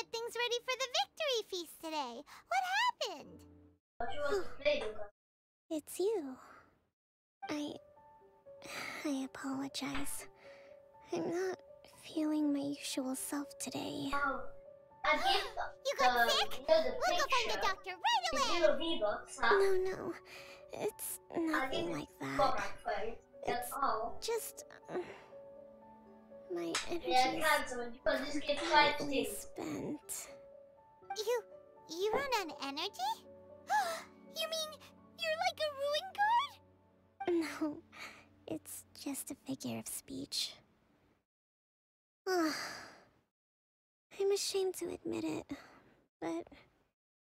get things ready for the victory feast today. What happened? It's you. I apologize. I'm not feeling my usual self today. You got sick? We'll go find the doctor right away! No. It's nothing like that. It's just... my energy is completely spent. You run on energy? You mean you're like a ruin guard? No, it's just a figure of speech. I'm ashamed to admit it, but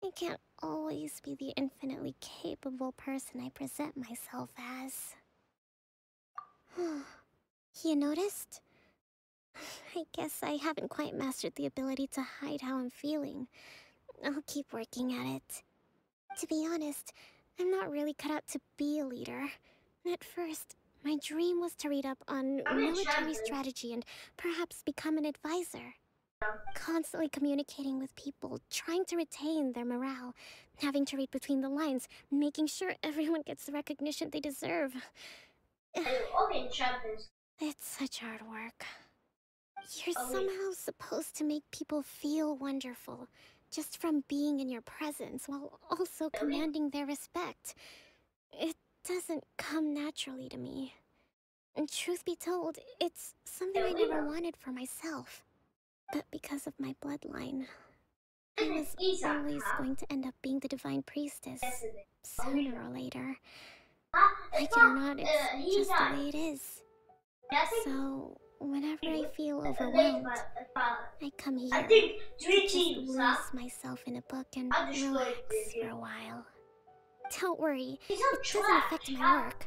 I can't always be the infinitely capable person I present myself as. You noticed? I guess I haven't quite mastered the ability to hide how I'm feeling. I'll keep working at it. To be honest, I'm not really cut out to be a leader. At first, my dream was to read up on military strategy and perhaps become an advisor. Constantly communicating with people, trying to retain their morale, having to read between the lines, making sure everyone gets the recognition they deserve. It's such hard work. You're somehow supposed to make people feel wonderful, just from being in your presence, while also commanding their respect. It doesn't come naturally to me. And truth be told, it's something I never wanted for myself. But because of my bloodline, I was always going to end up being the divine priestess, sooner or later. Like it or not, it's just the way it is. So, whenever I feel overwhelmed, I come here to just lose myself in a book and relax for a while. Don't worry, it doesn't affect my work.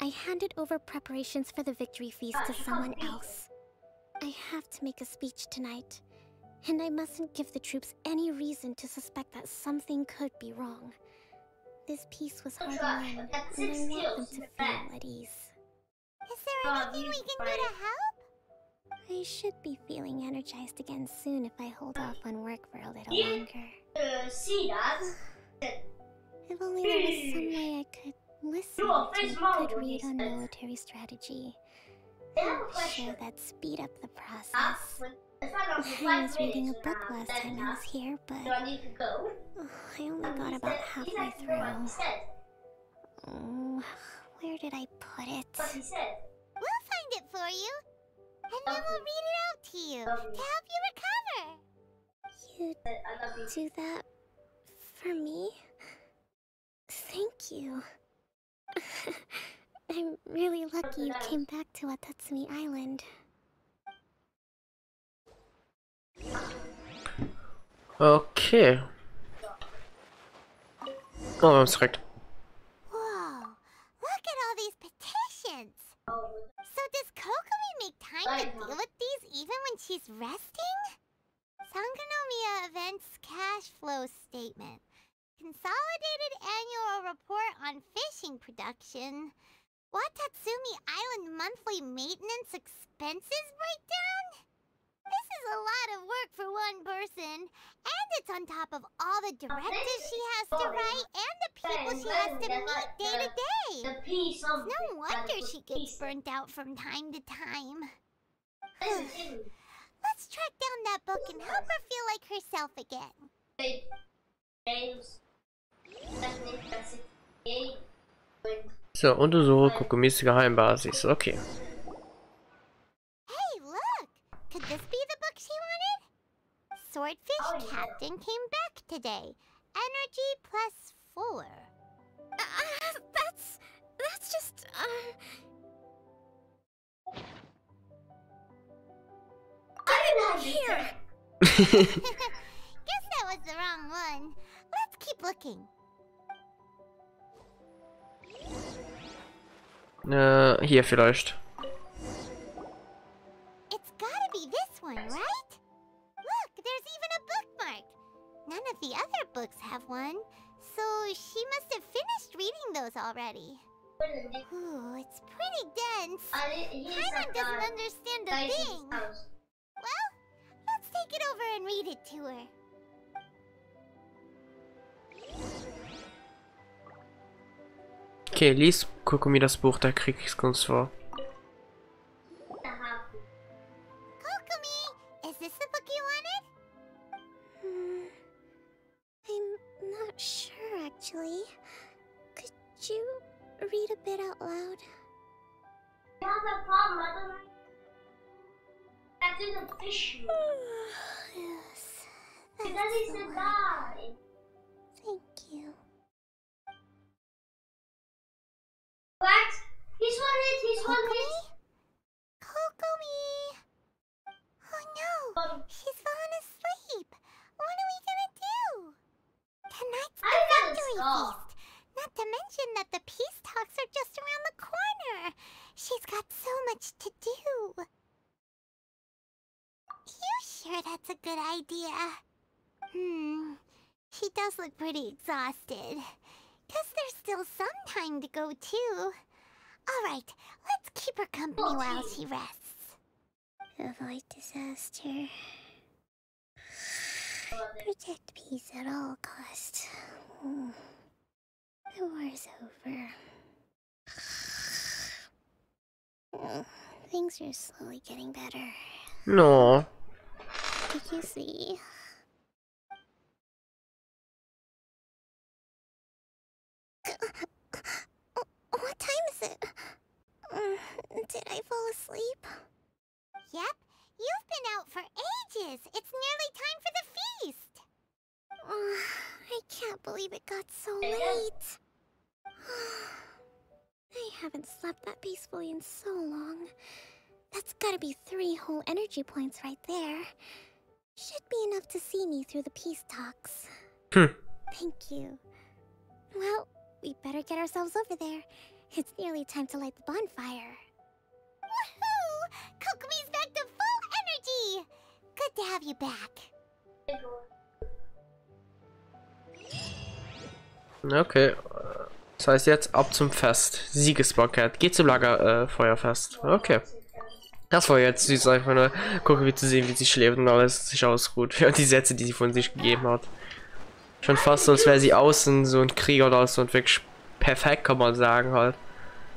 I handed over preparations for the victory feast to someone else. I have to make a speech tonight, and I mustn't give the troops any reason to suspect that something could be wrong. This piece was hard won, and I want them to feel at ease. Is there anything we can do to help? I should be feeling energized again soon if I hold off on work for a little longer. If only there was some way I could listen to a good read on military strategy. I'm sure that'd speed up the process. I was reading a book last time I was here, but I only got about halfway through. Oh, where did I put it? We'll find it for you, and then we'll read it out to you to help you recover. You'd do that for me? Thank you. I'm really lucky you came back to Watatsumi Island. Okay. Oh, wir haben es direkt. Whoa, look at all these petitions. So does Kokomi make time to deal with these even when she's resting? Sangonomiya Events Cash Flow Statement. Consolidated Annual Report on Fishing Production. Watatsumi Island Monthly Maintenance Expenses Breakdown? This is a lot of work for one person, and it's on top of all the directives she has to write and the people she has to meet day to day. No wonder she gets burnt out from time to time. Let's track down that book and help her feel like herself again. So, untersuche Kokomis Geheimbasis. Okay. Hey, look! Could this be the book she wanted? Swordfish Captain came back today. Energy +4. That's just, Here! Guess that was the wrong one. Let's keep looking. Hier vielleicht. It's gotta be this one, right? Look, there's even a bookmark. None of the other books have one, so she must have finished reading those already. Ooh, it's pretty dense. Paimon doesn't understand a thing. Well, let's take take it over and read it to her. Okay, lies Kokumi das Buch der Kriegskunst vor. Kokumi, is this the book you wanted? I'm not sure, actually. Could you read a bit out loud? You have a problem, I don't know. That is a fish. Yes. Because he said die. Thank you. What? He's wanted. Kokumi? Oh no, she's fallen asleep. What are we gonna do? Tonight's the victory feast. Not to mention that the peace talks are just around the corner. She's got so much to do. You sure that's a good idea? She does look pretty exhausted. Guess there's still some time to go too. Alright, let's keep her company while she rests. Avoid disaster. Protect peace at all costs. The war's over. Things are slowly getting better. No. Did you see? What time is it? Did I fall asleep? Yep, you've been out for ages. It's nearly time for the feast. I can't believe it got so late. I haven't slept that peacefully in so long. That's gotta be 3 whole energy points right there. Should be enough to see me through the peace talks. Thank you. Well, we better get ourselves over there. It's nearly time to light the bonfire. Woohoo! Kokumi's back to full energy! Good to have you back. Okay. Das heißt jetzt ab zum Fest. Siegesbankett. Geht zum Lagerfeuerfest. Okay. Das war jetzt süß, einfach nur gucken, wie zu sehen, wie sie schläft und alles sich ausruht. Ja, die Sätze, die sie von sich gegeben hat. Schon fast so, als wäre sie außen so ein Krieger oder so und wirklich perfekt, kann man sagen halt.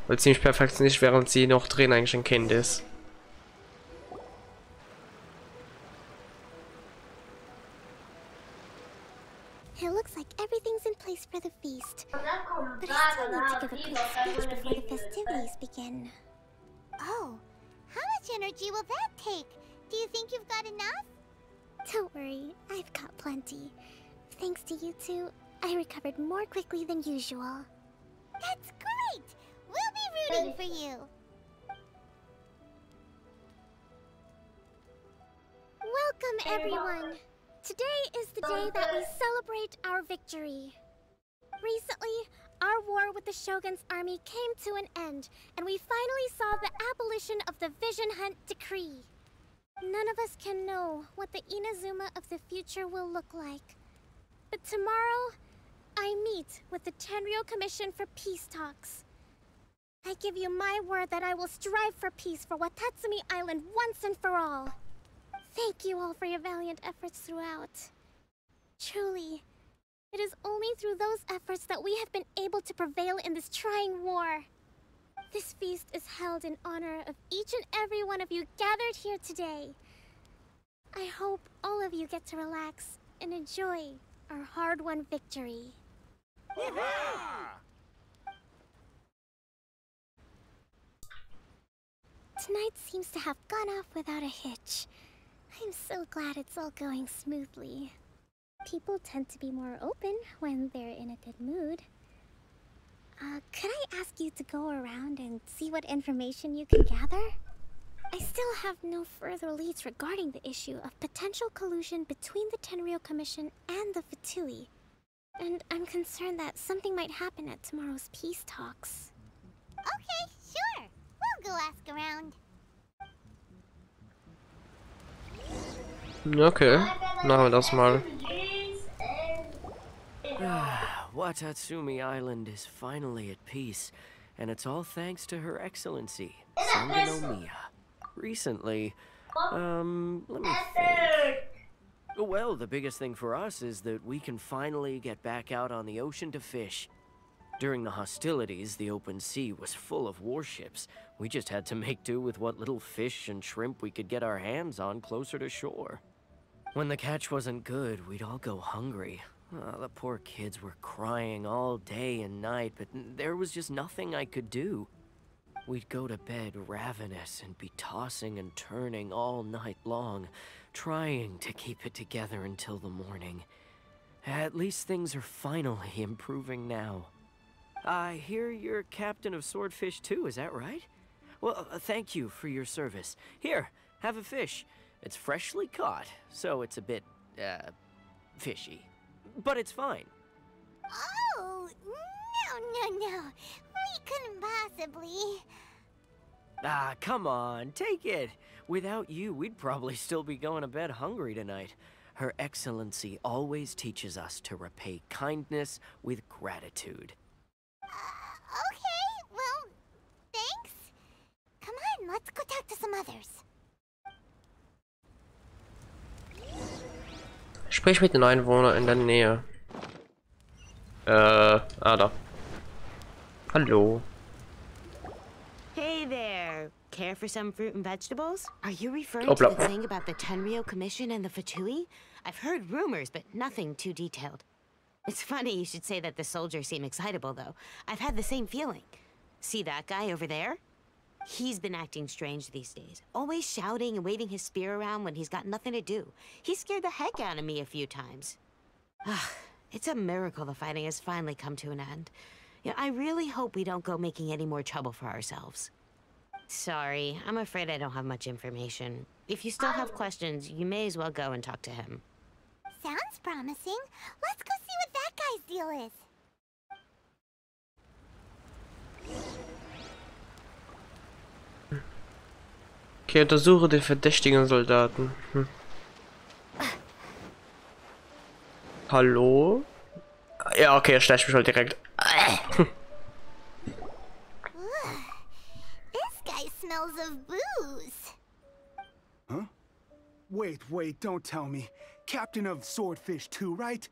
Weil ziemlich perfektionistisch, während sie noch drin eigentlich ein Kind ist. It looks like everything's in place for the feast. But I still need to give a quick speech before the festivities begin. Oh, how much energy will that take? Do you think you've got enough? Don't worry, I've got plenty. Thanks to you two, I recovered more quickly than usual. That's great! We'll be rooting for you. Welcome, everyone! Today is the day that we celebrate our victory. Recently, our war with the Shogun's army came to an end, and we finally saw the abolition of the Vision Hunt Decree. None of us can know what the Inazuma of the future will look like. But tomorrow, I meet with the Tenryou Commission for Peace Talks. I give you my word that I will strive for peace for Watatsumi Island once and for all. Thank you all for your valiant efforts throughout. Truly, it is only through those efforts that we have been able to prevail in this trying war. This feast is held in honor of each and every one of you gathered here today. I hope all of you get to relax and enjoy our hard-won victory. Tonight seems to have gone off without a hitch. I'm so glad it's all going smoothly. People tend to be more open when they're in a good mood. Could I ask you to go around and see what information you can gather? I still have no further leads regarding the issue of potential collusion between the Tenryou Commission and the Fatui. And I'm concerned that something might happen at tomorrow's peace talks. Okay, sure. We'll go ask around. Okay, machen wir das mal. Watatsumi Island is finally at peace, and it's all thanks to Her Excellency, Sangonomiya. Recently, let me think. Well, the biggest thing for us is that we can finally get back out on the ocean to fish. During the hostilities, the open sea was full of warships. We just had to make do with what little fish and shrimp we could get our hands on closer to shore. When the catch wasn't good, we'd all go hungry. The poor kids were crying all day and night, but there was just nothing I could do. We'd go to bed ravenous and be tossing and turning all night long, trying to keep it together until the morning. At least things are finally improving now. I hear you're captain of Swordfish too, is that right? Well, thank you for your service. Here, have a fish. It's freshly caught, so it's a bit, fishy. But it's fine. Oh, no. We couldn't possibly. Ah, come on, take it. Without you, we'd probably still be going to bed hungry tonight. Her Excellency always teaches us to repay kindness with gratitude. Okay, well, thanks. Come on, let's go talk to some others. Sprich mit den Einwohnern in der Nähe. Da. Hallo. Hey there. Care for some fruit and vegetables? Are you referring Oh, to the blah. thing about the Tenryou Commission and the Fatui? I've heard rumors, but nothing too detailed. It's funny you should say that the soldiers seem excitable, though. I've had the same feeling. See that guy over there? He's been acting strange these days. Always shouting and waving his spear around when he's got nothing to do. He scared the heck out of me a few times. It's a miracle the fighting has finally come to an end. Yeah, I really hope we don't go making any more trouble for ourselves. Sorry, I'm afraid I don't have much information. If you still have questions, you may as well go and talk to him. Sounds promising. Let's go see what that guy's deal is. Okay, untersuche den verdächtigen Soldaten. Hallo? Ja, okay, schlecht mich halt direkt. This guy smells of booze. Huh? Wait, don't tell me. Captain of Swordfish too, right?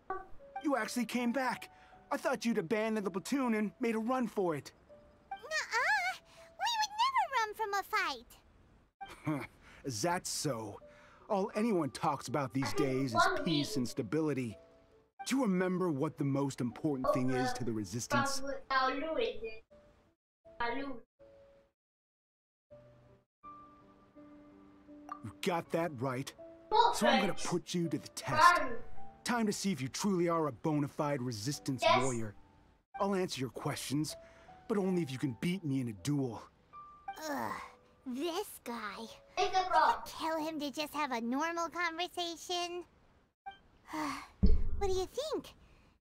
You actually came back. I thought you'd abandoned the platoon and made a run for it. Nuh-uh. We would never run from a fight. Huh, is that so? All anyone talks about these days is peace and stability. Do you remember what the most important thing is to the resistance? You got that right. So I'm gonna put you to the test. Time to see if you truly are a bona fide resistance warrior. I'll answer your questions, but only if you can beat me in a duel. Ugh, this guy. Kill him to just have a normal conversation? What do you think?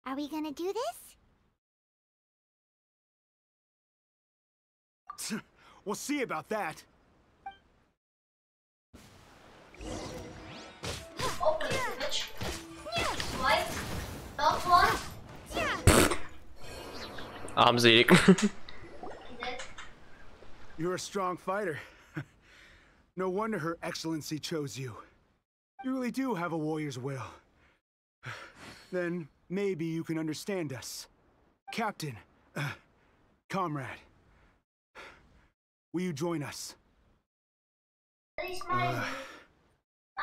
Are we gonna do this? We'll see about that. Armselig. You're a strong fighter. No wonder Her Excellency chose you. You really do have a warrior's will. Then maybe you can understand us. Captain, comrade, will you join us?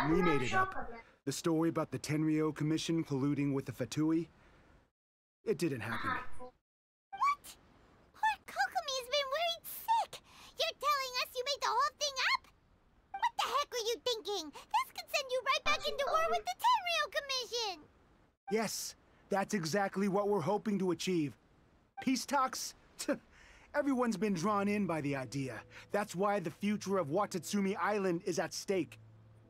We made it up. The story about the Tenryou Commission colluding with the Fatui, it didn't happen. What? Poor Kokomi's been worried sick. You're telling us you made the whole thing up? What the heck were you thinking? This could send you right back into war with the Tenryou Commission. Yes, that's exactly what we're hoping to achieve. Peace talks? Everyone's been drawn in by the idea. That's why the future of Watatsumi Island is at stake.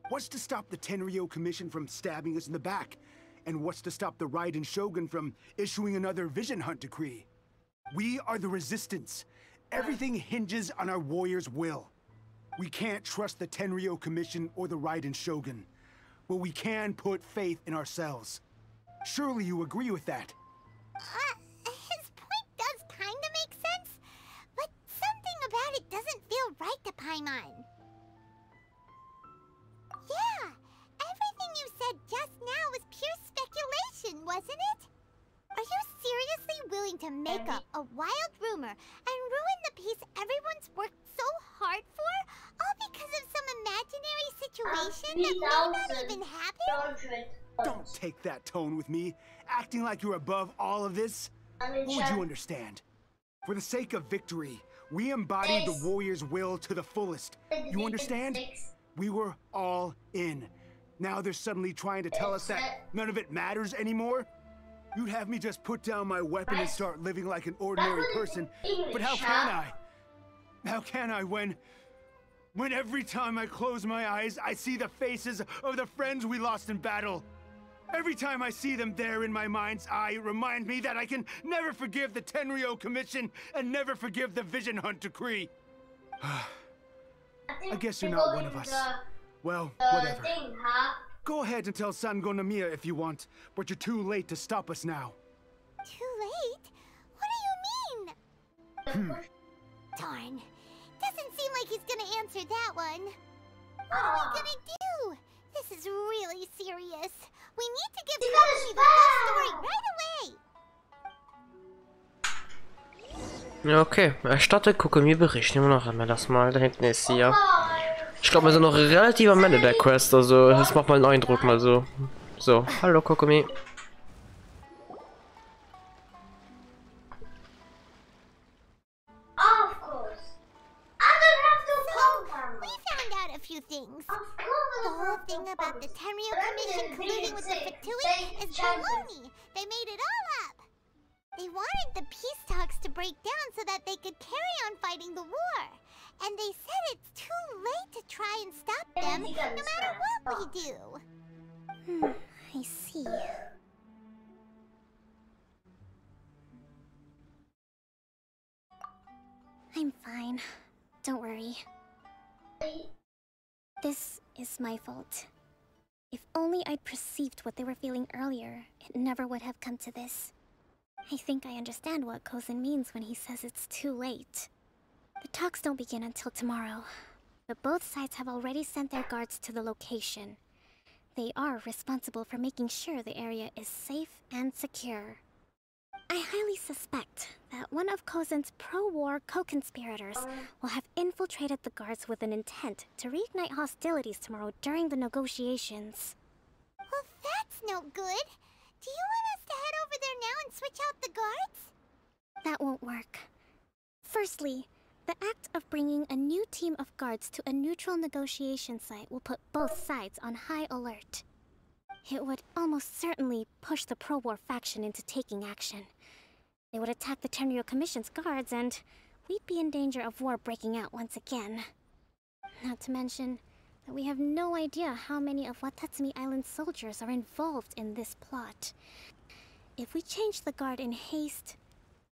What's to stop the Tenryou Commission from stabbing us in the back? And what's to stop the Raiden Shogun from issuing another Vision Hunt decree? We are the Resistance. Everything hinges on our warrior's will. We can't trust the Tenryou Commission or the Raiden Shogun, but we can put faith in ourselves. Surely you agree with that? His point does kinda make sense, but something about it doesn't feel right to Paimon. Yeah, everything you said just now was pure speculation, wasn't it? Are you seriously willing to make up a wild rumor and ruin the peace everyone's worked so hard for, all because of some imaginary situation that may not even happen? Don't take that tone with me, acting like you're above all of this. What would you understand? For the sake of victory, we embodied the warrior's will to the fullest. You understand? We were all in. Now they're suddenly trying to tell us that none of it matters anymore? You'd have me just put down my weapon and start living like an ordinary person. But how can I? How can I when every time I close my eyes, I see the faces of the friends we lost in battle? Every time I see them there in my mind's eye, it reminds me that I can never forgive the Tenryou Commission and never forgive the Vision Hunt Decree. I guess you're not one of us. Well, whatever. Go ahead and tell Sangonomiya if you want, but you're too late to stop us now. Too late? What do you mean? Darn. Doesn't seem like he's gonna answer that one. What are we gonna do? This is really serious. We need to give Kokomi the full story right away. Okay, erstatte Kokomi Bericht. Nehmen wir noch einmal das mal. Da hinten ist sie ja. Ich glaube, wir sind noch relativ am Ende der Quest, also das macht mal einen Eindruck mal so. So, hallo Kokomi. Of course. I don't have to call We found out a few things. The whole thing about the Tenryou Commission colluding with the Fatui is baloney. They made it all up. They wanted the peace talks to break down so that they could carry on fighting the war. And they said it's too late to try and stop them, no matter what we do. I see. I'm fine. Don't worry. This is my fault. If only I'd perceived what they were feeling earlier, it never would have come to this. I think I understand what Kozin means when he says it's too late. The talks don't begin until tomorrow, but both sides have already sent their guards to the location. They are responsible for making sure the area is safe and secure. I highly suspect that one of Kozin's pro-war co-conspirators will have infiltrated the guards with an intent to reignite hostilities tomorrow during the negotiations. Well, that's no good. Do you want us to head over there now and switch out the guards? That won't work. Firstly, the act of bringing a new team of guards to a neutral negotiation site will put both sides on high alert. It would almost certainly push the pro-war faction into taking action. They would attack the Tenryou Commission's guards, and we'd be in danger of war breaking out once again. Not to mention that we have no idea how many of Watatsumi Island's soldiers are involved in this plot. If we change the guard in haste,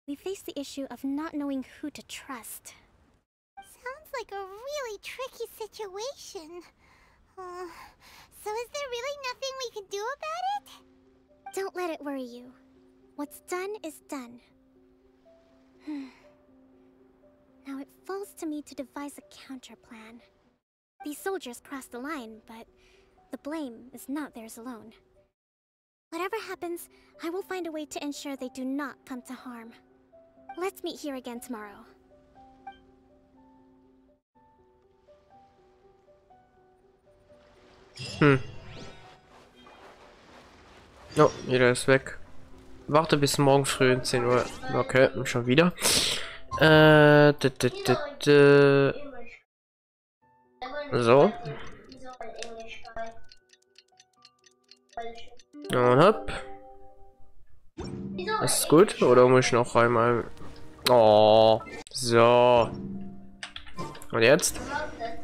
we face the issue of not knowing who to trust. Sounds like a really tricky situation. So is there really nothing we can do about it? Don't let it worry you. What's done is done. Now it falls to me to devise a counter-plan. These soldiers crossed the line, but the blame is not theirs alone. Whatever happens, I will find a way to ensure they do not come to harm. Let's meet here again tomorrow. Oh, jeder ist weg. Warte bis morgen früh 10 Uhr. Okay, schon wieder. So. Und hopp. Ist es gut? Oder muss ich noch einmal... Oh. So. Und jetzt?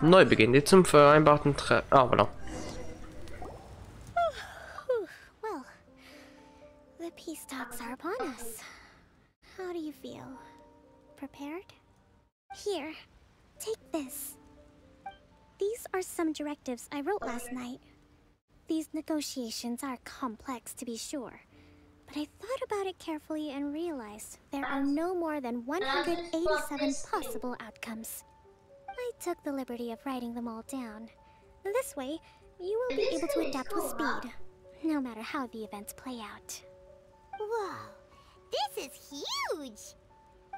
Neubeginn. Die zum vereinbarten voilà. Well, the peace talks are upon us. How do you feel? Prepared? Here, take this. These are some directives I wrote last night. These negotiations are complex, to be sure, but I thought about it carefully and realized there are no more than 187 possible outcomes. I took the liberty of writing them all down. This way, you will be able to adapt with speed, no matter how the events play out. Whoa, this is huge!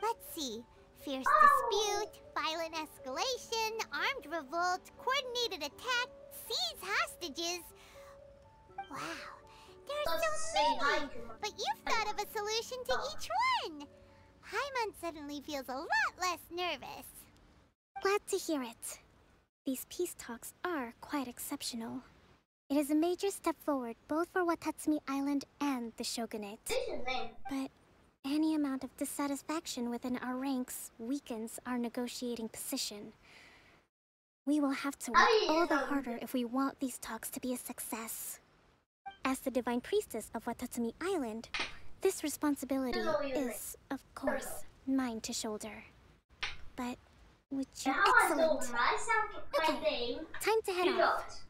Let's see. Fierce dispute, violent escalation, armed revolt, coordinated attack, seize hostages. Wow, there are so many, but you've thought of a solution to each one. Hyman suddenly feels a lot less nervous. Glad to hear it. These peace talks are quite exceptional. It is a major step forward both for Watatsumi Island and the Shogunate. But any amount of dissatisfaction within our ranks weakens our negotiating position. We will have to work all the harder if we want these talks to be a success. As the Divine Priestess of Watatsumi Island, this responsibility is, of course, mine to shoulder. But would you... Excellent. Okay, time to head off.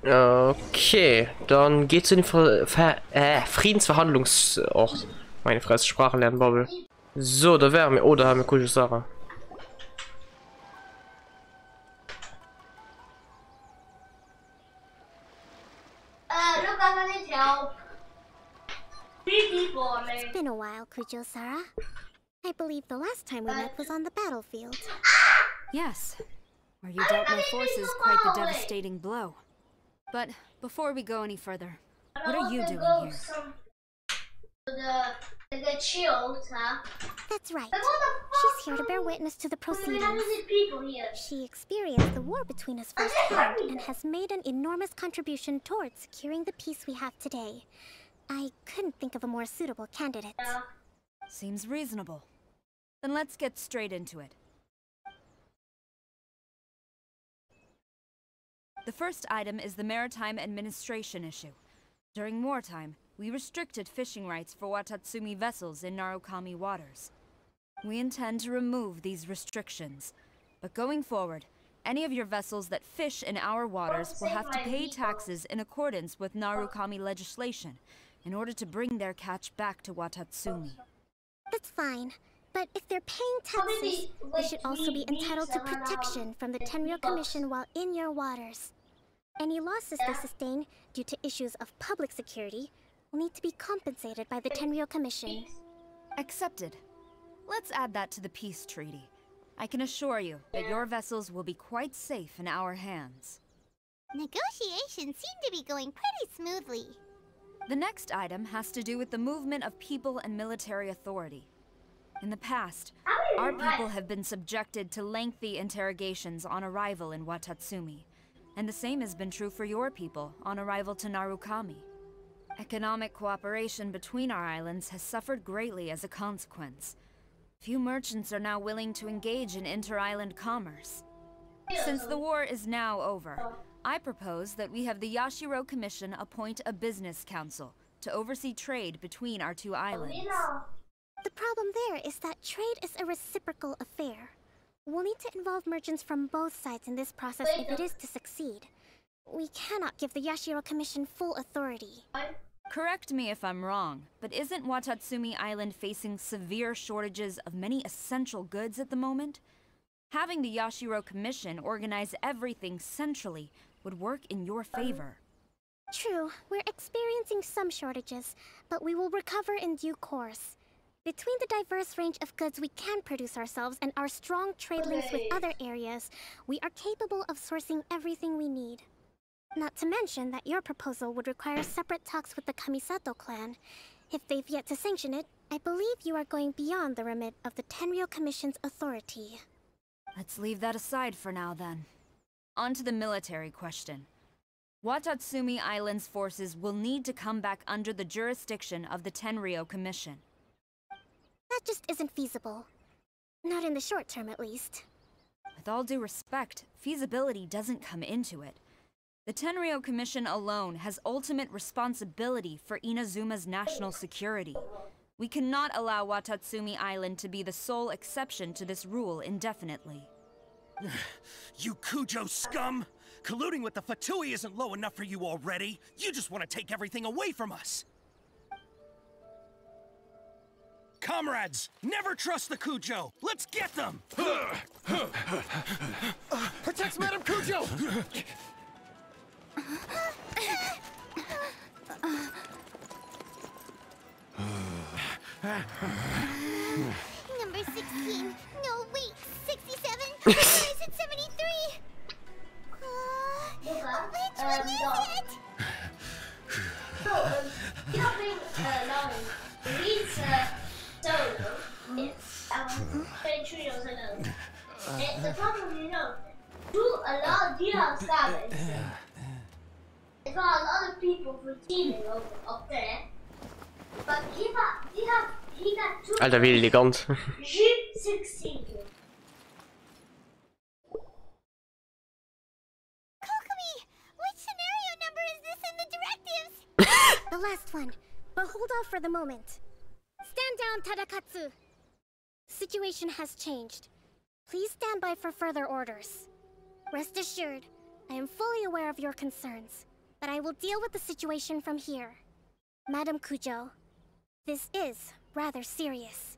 Okay, dann geht's in den Friedensverhandlungsort. Meine Fresse, Sprache lernen, Bobble. So, da wären wir. Oh, da haben wir coole Sachen. It's been a while, Kujo-Sara. I believe the last time we met was on the battlefield. Yes, where you dealt my forces quite the devastating blow. But before we go any further, what are you doing here? That's right. She's here to bear witness to the proceedings. She experienced the war between us firsthand and has made an enormous contribution towards securing the peace we have today. I couldn't think of a more suitable candidate. Seems reasonable. Then let's get straight into it. The first item is the maritime administration issue. During wartime, we restricted fishing rights for Watatsumi vessels in Narukami waters. We intend to remove these restrictions, but going forward, any of your vessels that fish in our waters will have to pay taxes in accordance with Narukami legislation in order to bring their catch back to Watatsumi. That's fine, but if they're paying taxes, they should also be entitled to protection from the Tenryou Commission while in your waters. Any losses they sustain due to issues of public security will need to be compensated by the Tenryou Commission. Accepted. Let's add that to the peace treaty. I can assure you that your vessels will be quite safe in our hands. Negotiations seem to be going pretty smoothly. The next item has to do with the movement of people and military authority. In the past, our people have been subjected to lengthy interrogations on arrival in Watatsumi, and the same has been true for your people on arrival to Narukami. Economic cooperation between our islands has suffered greatly as a consequence. Few merchants are now willing to engage in inter-island commerce. Since the war is now over, I propose that we have the Yashiro Commission appoint a business council to oversee trade between our two islands. The problem there is that trade is a reciprocal affair. We'll need to involve merchants from both sides in this process if it is to succeed. We cannot give the Yashiro Commission full authority. Correct me if I'm wrong, but isn't Watatsumi Island facing severe shortages of many essential goods at the moment? Having the Yashiro Commission organize everything centrally would work in your favor. True, we're experiencing some shortages, but we will recover in due course. Between the diverse range of goods we can produce ourselves and our strong trade links with other areas, we are capable of sourcing everything we need. Not to mention that your proposal would require separate talks with the Kamisato clan. If they've yet to sanction it, I believe you are going beyond the remit of the Tenryou Commission's authority. Let's leave that aside for now, then. On to the military question. Watatsumi Island's forces will need to come back under the jurisdiction of the Tenryou Commission. That just isn't feasible. Not in the short term, at least. With all due respect, feasibility doesn't come into it. The Tenryou Commission alone has ultimate responsibility for Inazuma's national security. We cannot allow Watatsumi Island to be the sole exception to this rule indefinitely. You Kujo scum! Colluding with the Fatui isn't low enough for you already. You just want to take everything away from us. Comrades, never trust the Kujo. Let's get them. Protect Madame Kujo! Number 16. No, wait. 67. Or is it 73? Which one is it? So, you don't bring Lauren. These Zoll, it's very true, and the problem, do a lot of deals service. It's got a lot of people routine up there. But he got two. Alter, wie elegant. G16. Kokomi, which scenario number is this in the directives? The last one. But hold off for the moment. Stand down, Tadakatsu. Situation has changed. Please stand by for further orders. Rest assured, I am fully aware of your concerns, but I will deal with the situation from here. Madam Kujo, this is rather serious.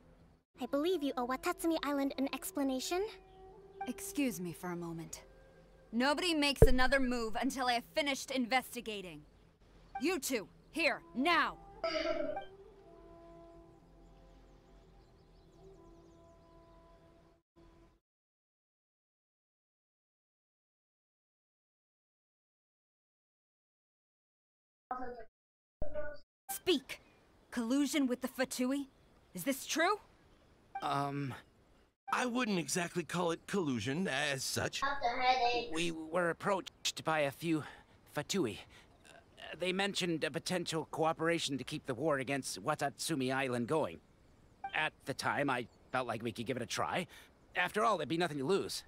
I believe you owe Watatsumi Island an explanation? Excuse me for a moment. Nobody makes another move until I have finished investigating. You two, here, now! Speak! Collusion with the Fatui? Is this true? I wouldn't exactly call it collusion as such. We were approached by a few Fatui. They mentioned a potential cooperation to keep the war against Watatsumi Island going. At the time, I felt like we could give it a try. After all, there'd be nothing to lose.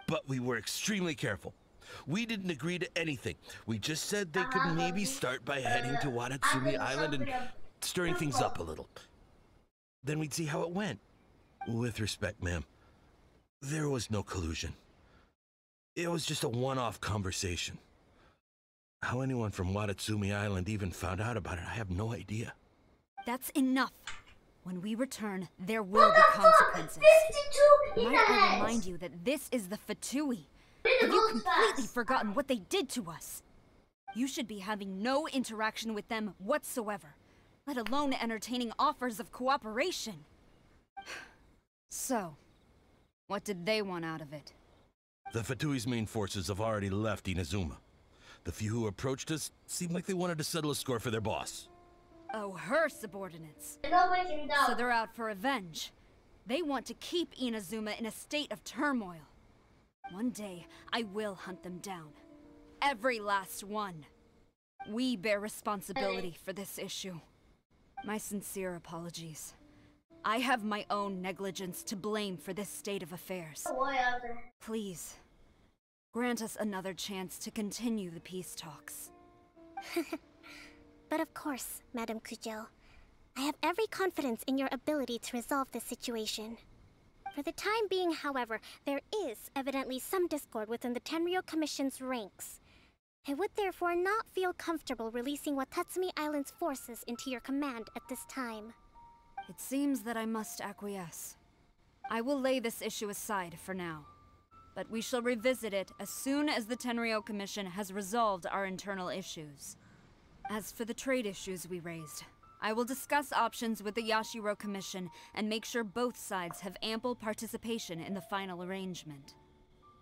But we were extremely careful. We didn't agree to anything. We just said they could maybe start by heading to Watatsumi Island and stirring things up a little. Then we'd see how it went. With respect, ma'am, there was no collusion. It was just a one-off conversation. How anyone from Watatsumi Island even found out about it, I have no idea. That's enough. When we return, there will be consequences. Might I remind you that this is the Fatui? Have you completely forgotten what they did to us? You should be having no interaction with them whatsoever, let alone entertaining offers of cooperation. So, what did they want out of it? The Fatui's main forces have already left Inazuma. The few who approached us seemed like they wanted to settle a score for their boss. Oh, her subordinates. So they're out for revenge. They want to keep Inazuma in a state of turmoil. One day, I will hunt them down. Every last one. We bear responsibility for this issue. My sincere apologies. I have my own negligence to blame for this state of affairs. Please, grant us another chance to continue the peace talks. But of course, Madame Kujo. I have every confidence in your ability to resolve this situation. For the time being, however, there is evidently some discord within the Tenryou Commission's ranks. I would therefore not feel comfortable releasing Watatsumi Island's forces into your command at this time. It seems that I must acquiesce. I will lay this issue aside for now. But we shall revisit it as soon as the Tenryou Commission has resolved our internal issues. As for the trade issues we raised, I will discuss options with the Yashiro Commission and make sure both sides have ample participation in the final arrangement.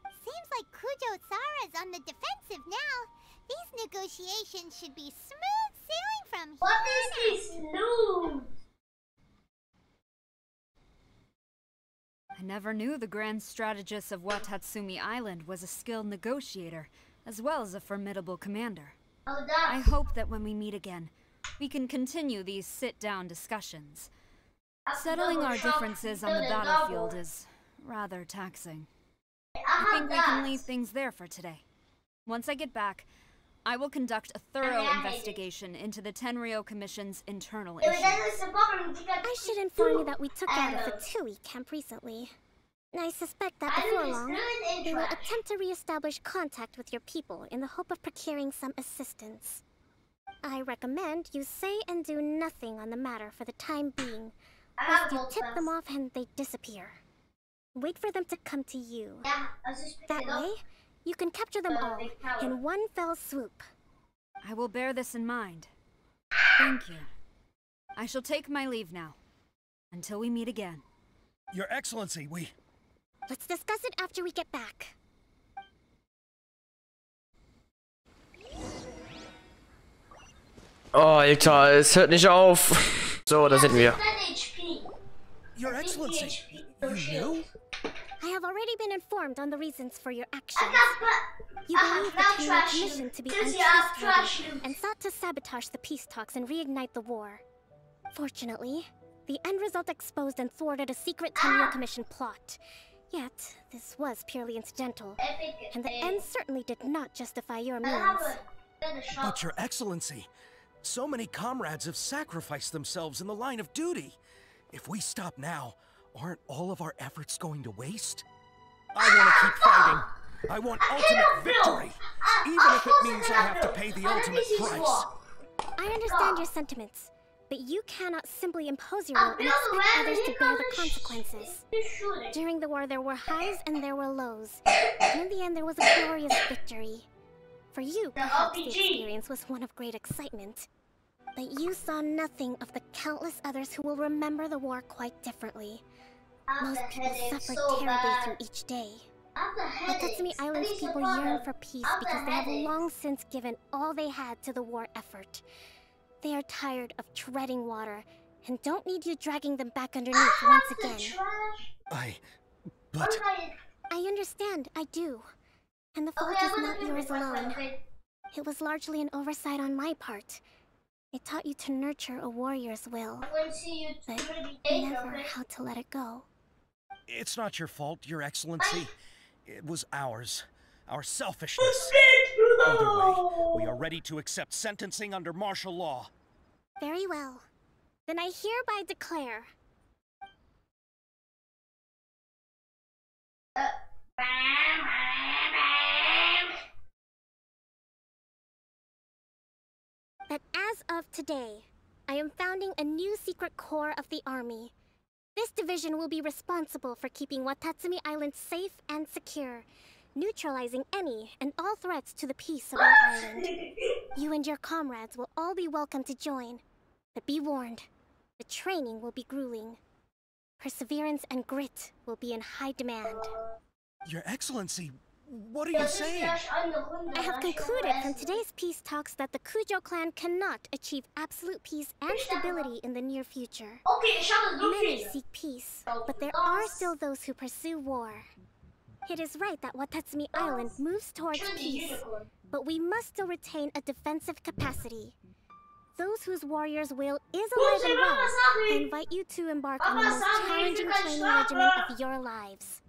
Seems like Kujo-Sara's on the defensive now. These negotiations should be smooth sailing from here. What is this smooth? I never knew the grand strategist of Watatsumi Island was a skilled negotiator, as well as a formidable commander. I hope that when we meet again, we can continue these sit-down discussions. Settling our differences on the battlefield is rather taxing. I think we can leave things there for today. Once I get back, I will conduct a thorough investigation into the Tenryou Commission's internal issues. I should inform you that we took out a Fatui camp recently. I suspect that before long, they will attempt to re-establish contact with your people in the hope of procuring some assistance. I recommend you say and do nothing on the matter for the time being, First you tip them off and they disappear. Wait for them to come to you. That way, you can capture them all in one fell swoop. I will bear this in mind. Thank you. I shall take my leave now. Until we meet again. Your Excellency, we... Let's discuss it after we get back. Oh, Alter, es hört nicht auf. So, da sind wir. Your Excellency, you knew? I have already been informed on the reasons for your actions. You believe the Kenyan Commission to be untrustworthy and sought to sabotage the peace talks and reignite the war. Fortunately, the end result exposed and thwarted a secret Kenyan Commission plot. Yet, this was purely incidental, and the end certainly did not justify your means. But Your Excellency, so many comrades have sacrificed themselves in the line of duty. If we stop now, aren't all of our efforts going to waste? I want to keep fighting. I want ultimate victory, even if it means I have to pay the ultimate price. I understand your sentiments, but you cannot simply impose your will and expect others to bear the consequences. During the war, there were highs and there were lows, and in the end, there was a glorious victory. For you, perhaps the experience was one of great excitement, but you saw nothing of the countless others who will remember the war quite differently. Most people suffered terribly through each day. The Tatsumi Island's people yearn for peace because they have long since given all they had to the war effort. They are tired of treading water and don't need you dragging them back underneath once again. But... I understand, I do. And the fault is not yours alone. It was largely an oversight on my part. It taught you to nurture a warrior's will, but never how to let it go. It's not your fault, Your Excellency. It was ours. Our selfishness. Either way, we are ready to accept sentencing under martial law. Very well. Then I hereby declare... that as of today, I am founding a new secret corps of the army. This division will be responsible for keeping Watatsumi Island safe and secure, neutralizing any and all threats to the peace of our island. You and your comrades will all be welcome to join, but be warned, the training will be grueling. Perseverance and grit will be in high demand. Your Excellency, what are you saying? I have concluded from today's peace talks that the Kujo clan cannot achieve absolute peace and stability in the near future. Many seek peace, but there are still those who pursue war. It is right that Watatsumi Island moves towards peace, but we must still retain a defensive capacity. Those whose warrior's will is alive and well, I invite you to embark on the most challenging training regimen of your lives.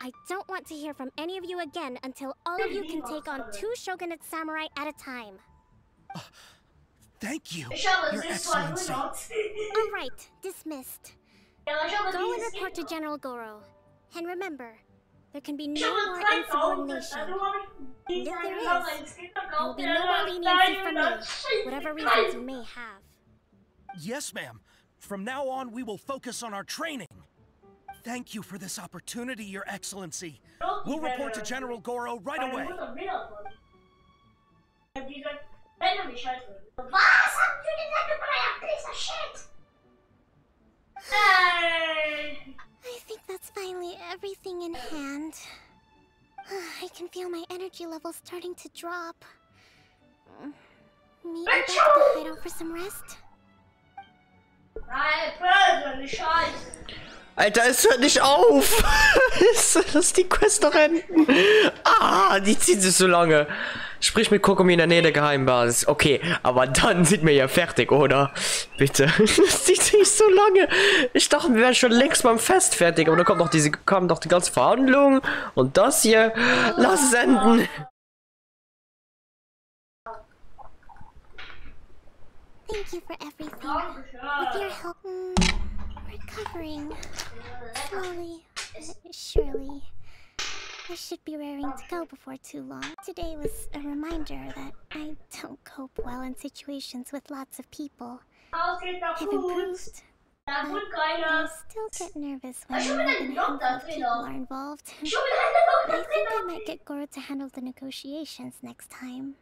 I don't want to hear from any of you again until all of you can take on 2 shogunate samurai at a time. Thank you, Your Excellency. All right, dismissed. Go and report to General Goro. And remember, there can be no more insubordination. And if there is, there will be no more leniency from me, whatever reasons you may have. Yes, ma'am. From now on, we will focus on our training. Thank you for this opportunity, Your Excellency. We'll report to General Goro right away. I think that's finally everything in hand. I can feel my energy levels starting to drop. Maybe back to the hideout for some rest? Alter, es hört nicht auf! Lass die Quest doch enden! Ah, die zieht sich so lange. Sprich mit Kokomi in der Nähe der Geheimbasis. Okay, aber dann sind wir ja fertig, oder? Bitte. Das zieht sich so lange. Ich dachte, wir wären schon längst beim Fest fertig, aber da kam doch die ganze Verhandlung. Und das hier. Lass es enden! Thank you for everything. With your help, recovering. Slowly, surely. I should be raring to go before too long. Today was a reminder that I don't cope well in situations with lots of people. I've improved, I still get nervous when more than a handful of people are involved. I think I might get Goro to handle the negotiations next time.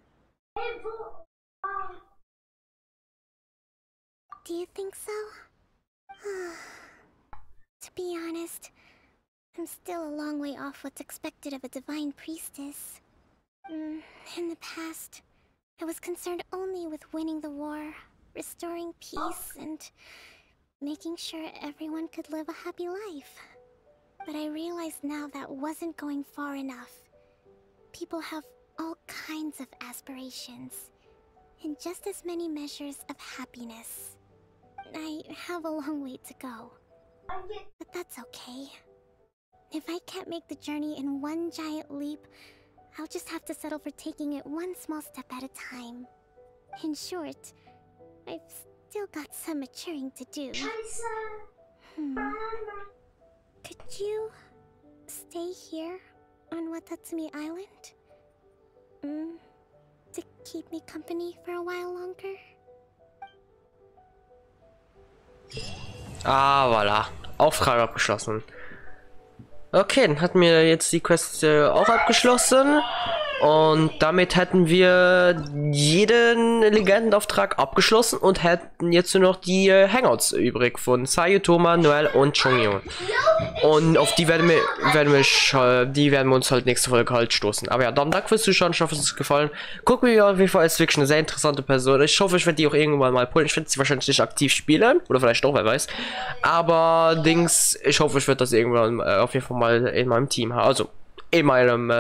Do you think so? To be honest, I'm still a long way off what's expected of a divine priestess. In the past, I was concerned only with winning the war, restoring peace, and making sure everyone could live a happy life. But I realize now that wasn't going far enough. People have all kinds of aspirations, and just as many measures of happiness. I have a long way to go, but that's okay. If I can't make the journey in one giant leap, I'll just have to settle for taking it one small step at a time. In short, I've still got some maturing to do. Could you stay here on Watatsumi Island? To keep me company for a while longer? Ah, voilà. Auftrag abgeschlossen. Okay, dann hatten wir jetzt die Quest auch abgeschlossen. Und damit hätten wir jeden Legendenauftrag abgeschlossen und hätten jetzt nur noch die Hangouts übrig von Sayu, Thomas, Noel und Chongyo. Und auf die werden wir uns halt nächste Folge halt stoßen. Aber ja, dann danke fürs Zuschauen, ich hoffe, es hat euch gefallen. Guckt mir auf jeden Fall, ist wirklich eine sehr interessante Person. Ich hoffe, ich werde die auch irgendwann mal pullen. Ich werde sie wahrscheinlich nicht aktiv spielen, oder vielleicht doch, wer weiß. Aber ich hoffe, ich werde das irgendwann auf jeden Fall mal in meinem Team haben. Also, in meinem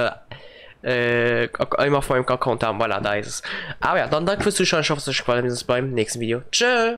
immer vor meinem Account haben, voilà, da ist es. Aber ja, dann danke fürs Zuschauen, ich hoffe, es hat euch gefallen, wir sehen uns beim nächsten Video. Tschö!